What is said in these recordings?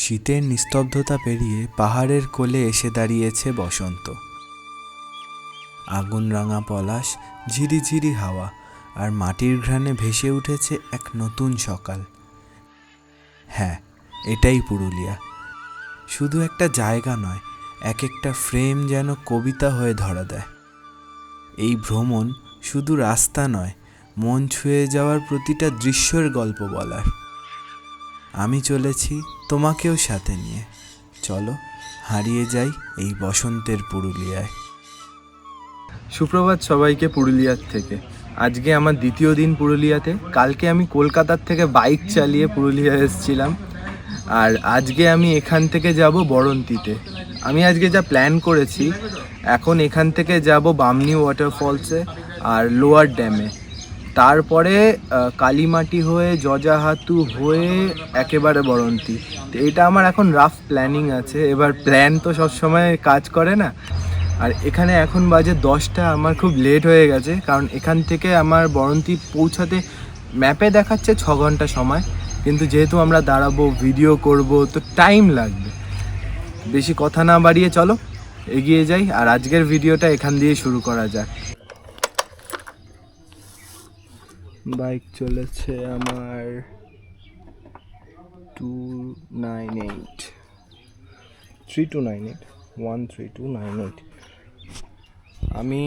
শীতের নিস্তব্ধতা পেরিয়ে পাহাড়ের কোলে এসে দাঁড়িয়েছে বসন্ত। আগুন রাঙা পলাশ, ঝিরিঝিরি হাওয়া আর মাটির ঘ্রাণে ভেসে উঠেছে এক নতুন সকাল। হ্যাঁ, এটাই পুরুলিয়া। শুধু একটা জায়গা নয়, এক একটা ফ্রেম যেন কবিতা হয়ে ধরা দেয়। এই ভ্রমণ শুধু রাস্তা নয়, মন ছুঁয়ে যাওয়ার প্রতিটা দৃশ্যের গল্প বলার। আমি চলেছি তোমাকেও সাথে নিয়ে। চলো হারিয়ে যাই এই বসন্তের পুরুলিয়ায়। সুপ্রভাত সবাইকে পুরুলিয়ার থেকে। আজকে আমার দ্বিতীয় দিন পুরুলিয়াতে। কালকে আমি কলকাতার থেকে বাইক চালিয়ে পুরুলিয়া এসেছিলাম, আর আজকে আমি এখান থেকে যাব বরন্তিতে। আমি আজকে যা প্ল্যান করেছি, এখন এখান থেকে যাব বামনি ওয়াটারফলসে আর লোয়ার ড্যামে, তারপরে কালীমাটি হয়ে জজাহাতু হয়ে একেবারে বরন্তি। তো এটা আমার এখন রাফ প্ল্যানিং আছে। এবার প্ল্যান তো সবসময় কাজ করে না। আর এখানে এখন বাজে 10টা, আমার খুব লেট হয়ে গেছে, কারণ এখান থেকে আমার বরন্তি পৌঁছাতে ম্যাপে দেখাচ্ছে 6 ঘন্টা সময়, কিন্তু যেহেতু আমরা দাঁড়াবো, ভিডিও করব, তো টাইম লাগবে। বেশি কথা না বাড়িয়ে চলো এগিয়ে যাই, আর আজকের ভিডিওটা এখান দিয়ে শুরু করা যাক। বাইক চলেছে আমার 13298। আমি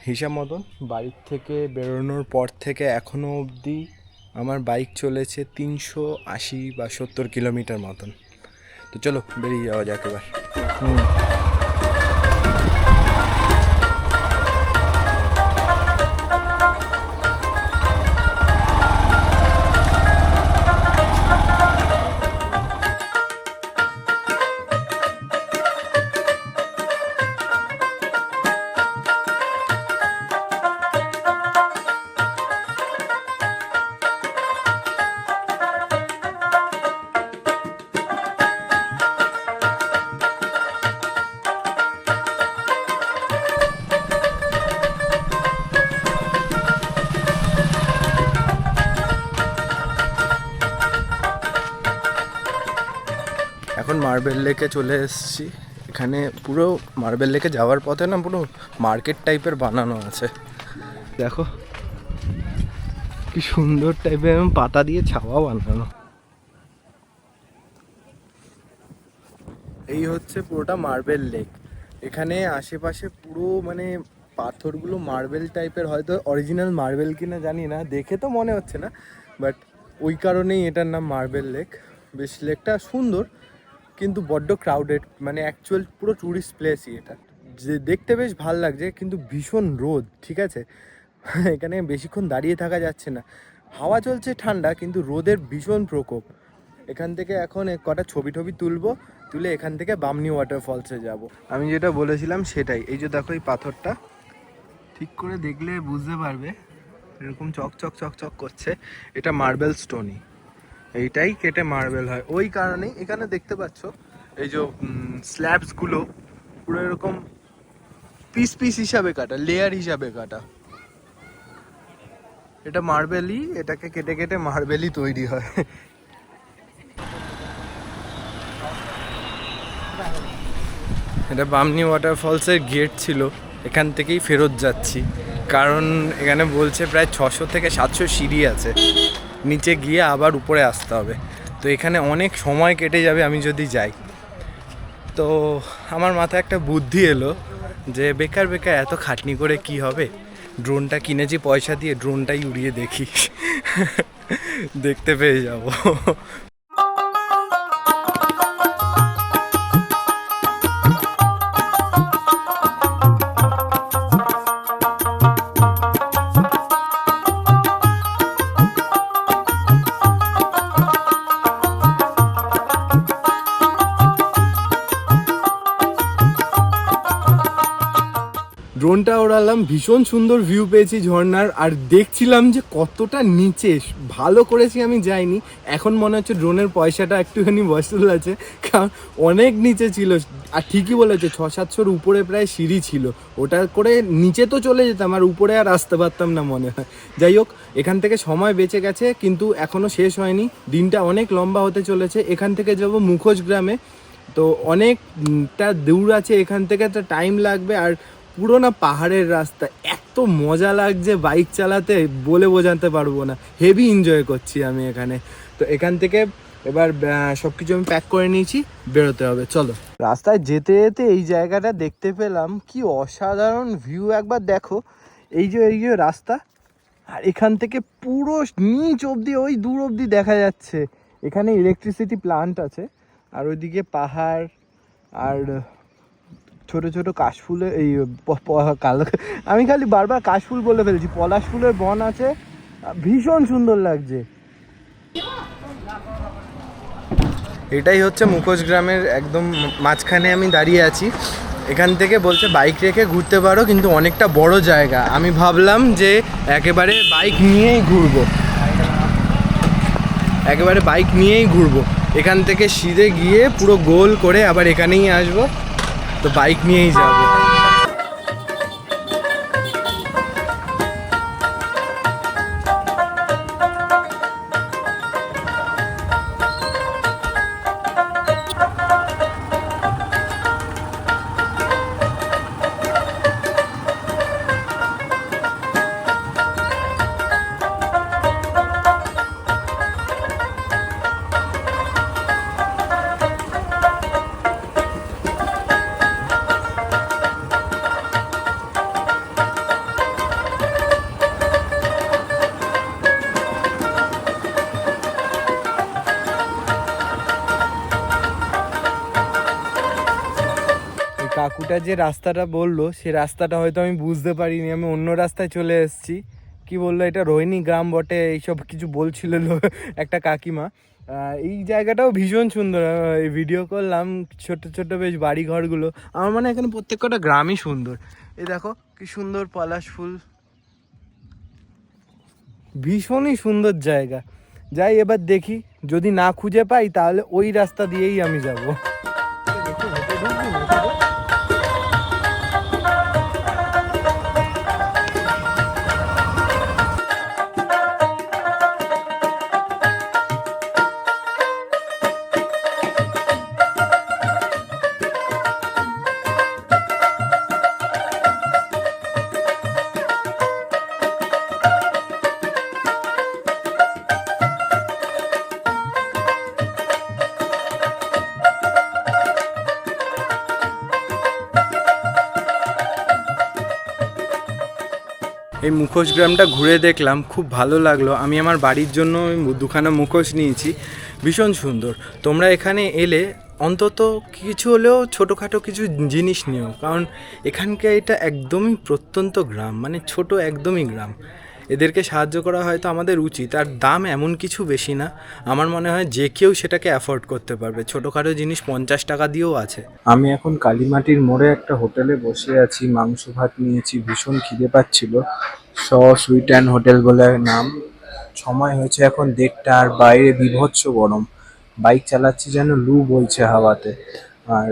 হিসাব মতন বাড়ির থেকে বেরোনোর পর থেকে এখনও অবধি আমার বাইক চলেছে 380 বা 70 কিলোমিটার মতন। তো চলো বেরিয়ে যাওয়া যাক এবার। এখন মার্বেল লেকে চলে এসেছি। এখানে পুরো মার্বেল লেকে যাওয়ার পথে না পুরো মার্কেট টাইপের বানানো আছে। দেখো কি সুন্দর টাইপের পাতা দিয়ে ছাওয়া বানানো। এই হচ্ছে পুরোটা মার্বেল লেক। এখানে আশেপাশে পুরো মানে পাথরগুলো মার্বেল টাইপের, হয়তো অরিজিনাল মার্বেল কিনা জানি না, দেখে তো মনে হচ্ছে না, বাট ওই কারণেই এটার নাম মার্বেল লেক। বেশ লেকটা সুন্দর, কিন্তু বড্ড ক্রাউডেড, মানে অ্যাকচুয়াল পুরো ট্যুরিস্ট প্লেসই এটা। যে দেখতে বেশ ভাল লাগছে, কিন্তু ভীষণ রোদ, ঠিক আছে। এখানে বেশিক্ষণ দাঁড়িয়ে থাকা যাচ্ছে না। হাওয়া চলছে ঠান্ডা, কিন্তু রোদের ভীষণ প্রকোপ। এখান থেকে এখন কটা ছবি তুলে এখান থেকে বামনি ওয়াটারফলসে যাব। আমি যেটা বলেছিলাম সেটাই। এই যে দেখো এই পাথরটা, ঠিক করে দেখলে বুঝতে পারবে, এরকম চকচক চকচক করছে। এটা মার্বেল স্টোনই, এইটাই কেটে মার্বেল হয়। ওই কারণেই এখানে দেখতে পাচ্ছ এই যে স্ল্যাবসগুলো পুরো এরকম পিস পিস হিসাবে কাটা, লেয়ার হিসাবে কাটা। এটা মার্বেলই, এটাকে কেটে কেটে মার্বেলই তৈরি হয়। এটা বামনি ওয়াটারফলসের গেট ছিল, এখান থেকেই ফেরত যাচ্ছি, কারণ এখানে বলছে প্রায় 600 থেকে 700 সিঁড়ি আছে, নিচে গিয়ে আবার উপরে আসতে হবে। তো এখানে অনেক সময় কেটে যাবে আমি যদি যাই। তো আমার মাথায় একটা বুদ্ধি এলো যে বেকার বেকার এত খাটনি করে কি হবে, ড্রোনটা কিনেছি পয়সা দিয়ে, ড্রোনটাই উড়িয়ে দেখি, দেখতে পেয়ে যাব। ড্রোনটা ওড়ালাম, ভীষণ সুন্দর ভিউ পেয়েছি ঝর্ণার। আর দেখছিলাম যে কতটা নিচে, ভালো করেছি আমি যাইনি, এখন মনে হচ্ছে ড্রোনের পয়সাটা একটুখানি বসল আছে, কারণ অনেক নিচে ছিল। আর ঠিকই বলেছে, 600-700 উপরে প্রায় সিঁড়ি ছিল, ওটা করে নিচে তো চলে যেতাম, আর উপরে আর আসতে পারতাম না মনে হয়। যাই হোক, এখান থেকে সময় বেঁচে গেছে, কিন্তু এখনও শেষ হয়নি, দিনটা অনেক লম্বা হতে চলেছে। এখান থেকে যাব মুখোশ গ্রামে, তো অনেকটা দূর আছে এখান থেকে, তো টাইম লাগবে। আর পুরো না পাহাড়ের রাস্তা, এত মজা লাগছে বাইক চালাতে, বলে বোঝাতে পারবো না, হেভি এনজয় করছি আমি এখানে। তো এখান থেকে এবার সব কিছু আমি প্যাক করে নিয়েছি, বেরোতে হবে, চলো। রাস্তায় যেতে যেতে এই জায়গাটা দেখতে পেলাম, কি অসাধারণ ভিউ, একবার দেখো। এই যে রাস্তা, আর এখান থেকে পুরো নিচ অবধি, ওই দূর অবধি দেখা যাচ্ছে। এখানে ইলেকট্রিসিটি প্লান্ট আছে, আর ওইদিকে পাহাড়, আর ছোট ছোট কাশফুলের এই কালো, আমি খালি বারবার কাশফুল বলে ফেলছি, পলাশ ফুলের বন আছে, ভীষণ সুন্দর লাগছে। এটাই হচ্ছে মুখোশ গ্রামের একদম মাঝখানে আমি দাঁড়িয়ে আছি। এখান থেকে বলছে বাইক রেখে ঘুরতে পারো, কিন্তু অনেকটা বড় জায়গা। আমি ভাবলাম যে একেবারে বাইক নিয়েই ঘুরবো, এখান থেকে সিধে গিয়ে পুরো গোল করে আবার এখানেই আসবো, তো বাইক নিয়েই যাবো। কাকুটা যে রাস্তাটা বললো, সে রাস্তাটা হয়তো আমি বুঝতে পারিনি, আমি অন্য রাস্তায় চলে এসেছি। কি বললো, এটা রোহিণী গ্রাম বটে, এইসব কিছু বলছিল একটা কাকিমা। এই জায়গাটাও ভীষণ সুন্দর, এই ভিডিও করলাম, ছোট ছোট বেশ বাড়ি ঘরগুলো। আমার মনে হয় এখানে প্রত্যেক কটা গ্রামই সুন্দর। এই দেখো কি সুন্দর পলাশ ফুল, ভীষণই সুন্দর জায়গা। যাই এবার দেখি, যদি না খুঁজে পাই তাহলে ওই রাস্তা দিয়েই আমি যাবো। এই মুখোশ গ্রামটা ঘুরে দেখলাম, খুব ভালো লাগলো। আমি আমার বাড়ির জন্য দুখানা মুখোশ নিয়েছি, ভীষণ সুন্দর। তোমরা এখানে এলে অন্তত কিছু হলেও ছোটোখাটো কিছু জিনিস নিও, কারণ এখানকার এটা একদমই প্রত্যন্ত গ্রাম, মানে ছোট একদমই গ্রাম। এদেরকে সাহায্য করা হয়তো আমাদের উচিত। আর দাম এমন কিছু বেশি না, আমার মনে হয় যে কেউ সেটাকে অ্যাফোর্ড করতে পারবে। ছোটোখাটো জিনিস 50 টাকা দিয়েও আছে। আমি এখন কালীমাটির মোড়ে একটা হোটেলে বসে আছি, মাংস ভাত নিয়েছি, ভীষণ খিদে পাচ্ছিল। সুইট অ্যান্ড হোটেল বলে নাম। সময় হয়েছে এখন 1:30, আর বাইরে বীভৎস গরম, বাইক চালাচ্ছি যেন লু বইছে হাওয়াতে। আর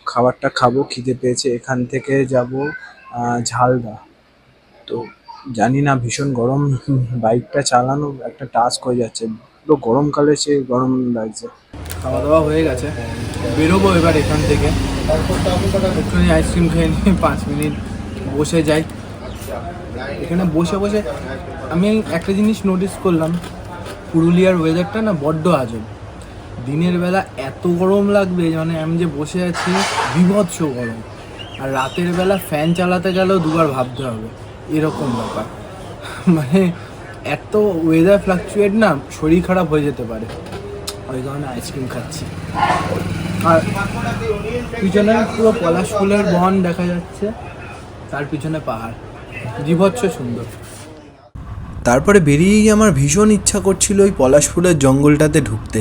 খাবারটা খাবো, খিদে পেয়েছে। এখান থেকে যাব ঝালদা। তো জানি না, ভীষণ গরম, বাইকটা চালানো একটা টাস্ক হয়ে যাচ্ছে, পুরো গরমকালে সে গরম লাগছে। খাওয়া দাওয়া হয়ে গেছে, বেরোবো এবার এখান থেকে। একটুখানি আইসক্রিম খেয়ে নিয়ে 5 মিনিট বসে যাই। এখানে বসে বসে আমি একটা জিনিস নোটিস করলাম, পুরুলিয়ার ওয়েদারটা না বড্ড আজব। দিনের বেলা এত গরম লাগবে, মানে আমি যে বসে আছি বীভৎস গরম, আর রাতের বেলা ফ্যান চালাতে গেলেও দুবার ভাবতে হবে, এরকম ব্যাপার। মানে এত ওয়েদার ফ্লাকচুয়েট না, শরীর খারাপ হয়ে যেতে পারে। ওই কারণে আইসক্রিম খাচ্ছি। আর পিছনে পুরো পলাশ ফুলের বন দেখা যাচ্ছে, তার পিছনে পাহাড়, বীভৎস সুন্দর। তারপরে বেরিয়েই আমার ভীষণ ইচ্ছা করছিল ওই পলাশ ফুলের জঙ্গলটাতে ঢুকতে,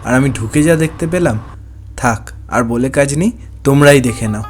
আর আমি ঢুকে যা দেখতে পেলাম, থাক আর বলে কাজ নেই, তোমরাই দেখে নাও।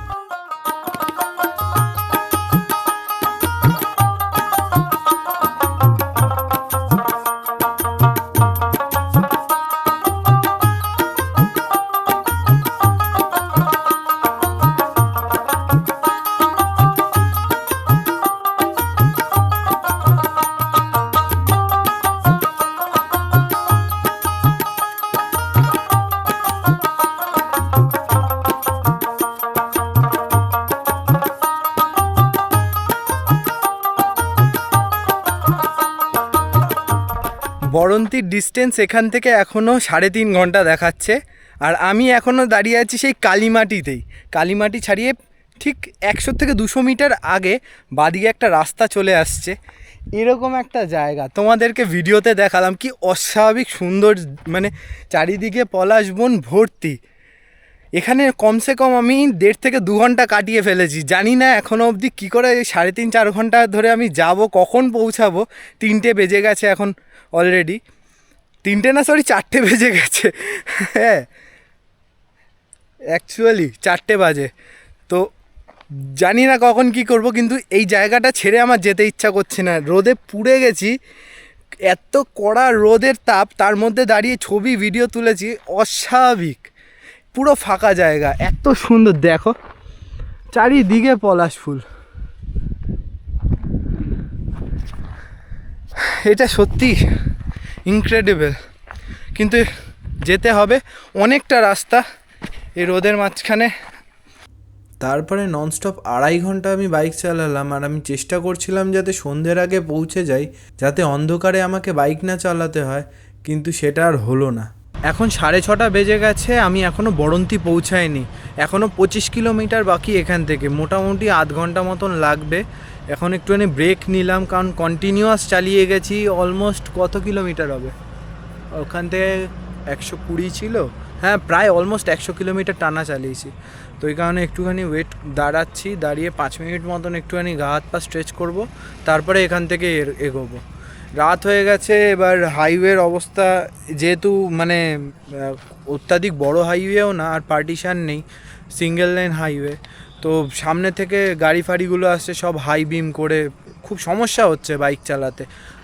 বরন্তির ডিস্টেন্স এখান থেকে এখনও 3.5 ঘন্টা দেখাচ্ছে। আর আমি এখনও দাঁড়িয়ে আছি সেই কালীমাটিতেই। কালীমাটি ছাড়িয়ে ঠিক 100 থেকে 200 মিটার আগে বাদিকে একটা রাস্তা চলে আসছে। এরকম একটা জায়গা তোমাদেরকে ভিডিওতে দেখালাম, কি অস্বাভাবিক সুন্দর, মানে চারিদিকে পলাশ বন ভর্তি। এখানে কমসে কম আমি 1.5 থেকে 2 ঘন্টা কাটিয়ে ফেলেছি। জানি না এখনও অবধি কী করে 3.5-4 ঘন্টা ধরে আমি যাব, কখন পৌঁছাবো। 3টে বেজে গেছে এখন অলরেডি। 3টে না, সরি 4টে বেজে গেছে। হ্যাঁ, অ্যাকচুয়ালি 4টে বাজে। তো জানি না কখন কি করব, কিন্তু এই জায়গাটা ছেড়ে আমার যেতে ইচ্ছা করছে না। রোদে পুড়ে গেছি, এত কড়া রোদের তাপ, তার মধ্যে দাঁড়িয়ে ছবি ভিডিও তুলেছি। অস্বাভাবিক, পুরো ফাঁকা জায়গা, এত সুন্দর, দেখো চারিদিকে পলাশ ফুল। এটা সত্যি ইনক্রেডিবল, কিন্তু যেতে হবে অনেকটা রাস্তা এই রোদের মাঝখানে। তারপরে ননস্টপ 2.5 ঘন্টা আমি বাইক চালালাম, আর আমি চেষ্টা করছিলাম যাতে সন্ধ্যের আগে পৌঁছে যাই, যাতে অন্ধকারে আমাকে বাইক না চালাতে হয়, কিন্তু সেটা আর হলো না। এখন 6:30 বেজে গেছে, আমি এখনও বরন্তি পৌঁছাইনি। এখনও 25 কিলোমিটার বাকি এখান থেকে, মোটামুটি আধ ঘন্টা মতন লাগবে। এখন একটুখানি ব্রেক নিলাম, কারণ কন্টিনিউয়াস চালিয়ে গেছি। অলমোস্ট কত কিলোমিটার হবে ওখান থেকে? 120 ছিল, হ্যাঁ প্রায় অলমোস্ট 100 কিলোমিটার টানা চালিয়েছি। তো এই কারণে একটুখানি দাঁড়াচ্ছি, দাঁড়িয়ে 5 মিনিট মতন একটুখানি গা হাত পা স্ট্রেচ করবো, তারপরে এখান থেকে এগোবো। রাত হয়ে গেছে। এবার হাইওয়ের অবস্থা যেহেতু মানে অত্যাধিক বড় হাইওয়েও না, আর পার্টিশান নেই, সিঙ্গেল লাইন হাইওয়ে, তো সামনে থেকে গাড়ি ফাড়িগুলো আসছে সব হাই বিম করে, খুব সমস্যা হচ্ছে বাইক চালাতে।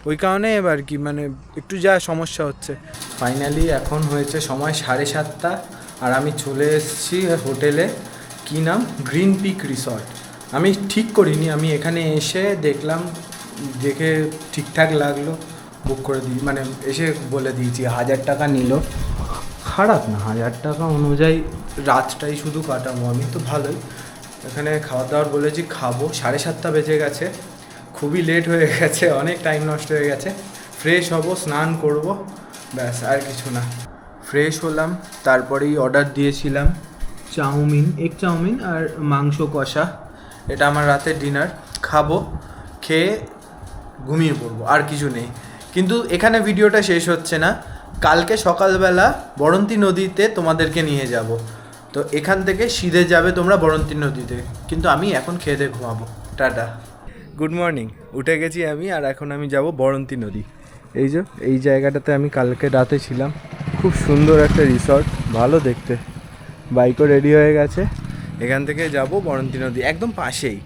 ওই কারণে এবার কি মানে একটু যা সমস্যা হচ্ছে। ফাইনালি এখন হয়েছে সময় 7:30, আর আমি চলে এসেছি হোটেলে। কী নাম? Green peak resort. আমি ঠিক করিনি, আমি এখানে এসে দেখলাম, দেখে ঠিকঠাক লাগলো, বুক করে দিই, মানে এসে বলে দিয়েছি। 1000 টাকা নিল, খারাপ না। 1000 টাকা অনুযায়ী রাতটাই শুধু কাটাবো আমি, তো ভালোই। এখানে খাওয়া দাওয়ার বলেছি, খাবো। 7:30 বেজে গেছে, খুবই লেট হয়ে গেছে, অনেক টাইম নষ্ট হয়ে গেছে। ফ্রেশ হব, স্নান করব, ব্যাস, আর কিছু না। ফ্রেশ হলাম, তারপরেই অর্ডার দিয়েছিলাম চাউমিন, এগ চাউমিন আর মাংস কষা। এটা আমার রাতের ডিনার। খাবো, খেয়ে ঘুমিয়ে পড়বো, আর কিছু নেই। কিন্তু এখানে ভিডিওটা শেষ হচ্ছে না। কালকে সকালবেলা বরন্তি নদীতে তোমাদেরকে নিয়ে যাব। তো এখান থেকে সিধে যাবে তোমরা বরন্তি নদীতে, কিন্তু আমি এখন খেয়ে দিয়ে ঘুমাবো। Tata, good morning. উঠে গেছি আমি, আর এখন আমি যাব বরন্তি নদী। এই যে এই জায়গাটাতে আমি কালকে রাতে ছিলাম, খুব সুন্দর একটা রিসর্ট, ভালো দেখতে। বাইকও রেডি হয়ে গেছে। এখান থেকে যাব বরন্তি নদী, একদম পাশেই,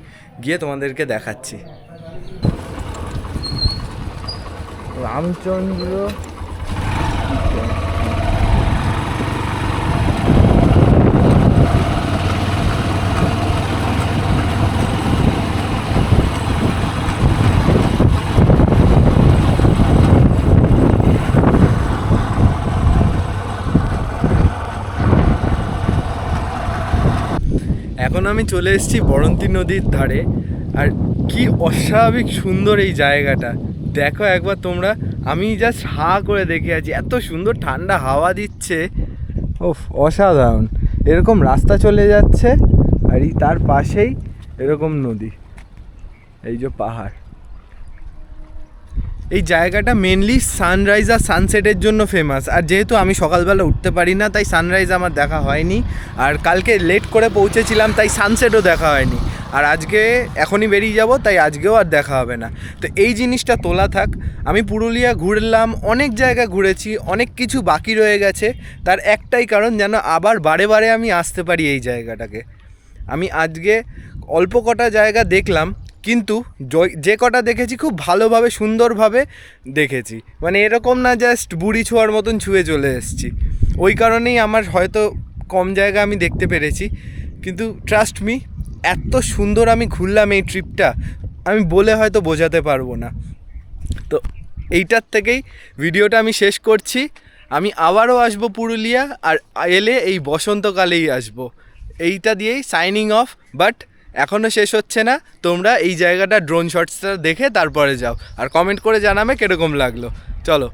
গিয়ে তোমাদেরকে দেখাচ্ছি। রামচন্দ্র এখন আমি চলে এসেছি বরন্তি নদীর ধারে। আর কি অস্বাভাবিক সুন্দর এই জায়গাটা, দেখো একবার তোমরা। আমি জাস্ট হাঁ করে দেখে আছি, এত সুন্দর ঠান্ডা হাওয়া দিচ্ছে, ওফ অসাধারণ। এরকম রাস্তা চলে যাচ্ছে, আর এই তার পাশেই এরকম নদী, এই যে পাহাড়। এই জায়গাটা মেনলি সানরাইজ আর সানসেটের জন্য ফেমাস। আর যেহেতু আমি সকালবেলা উঠতে পারি না, তাই সানরাইজ আমার দেখা হয়নি। আর কালকে লেট করে পৌঁছেছিলাম, তাই সানসেটও দেখা হয়নি। আর আজকে এখনই বেরিয়ে যাব, তাই আজকেও আর দেখা হবে না। তো এই জিনিসটা তোলা থাক। আমি পুরুলিয়া ঘুরলাম, অনেক জায়গা ঘুরেছি, অনেক কিছু বাকি রয়ে গেছে। তার একটাই কারণ, যেন আবার বারে বারে আমি আসতে পারি এই জায়গাটাকে। আমি আজকে অল্প কটা জায়গা দেখলাম, কিন্তু যে কটা দেখেছি খুব ভালোভাবে সুন্দরভাবে দেখেছি। মানে এরকম না জাস্ট বুড়ি ছোঁয়ার মতন ছুঁয়ে চলে এসেছি। ওই কারণেই আমার হয়তো কম জায়গা আমি দেখতে পেরেছি, কিন্তু ট্রাস্ট মি, এত সুন্দর আমি ঘুরলাম এই ট্রিপটা, আমি বলে হয়তো বোঝাতে পারবো না। তো এইটার থেকেই ভিডিওটা আমি শেষ করছি। আমি আবারও আসবো পুরুলিয়া, আর এলে এই বসন্তকালেই আসবো। এইটা দিয়েই সাইনিং অফ। বাট এখনও শেষ হচ্ছে না। তোমরা এই জায়গাটা ড্রোন শটসটা দেখে তারপরে যাও, আর কমেন্ট করে জানাবে কীরকম লাগলো। চলো।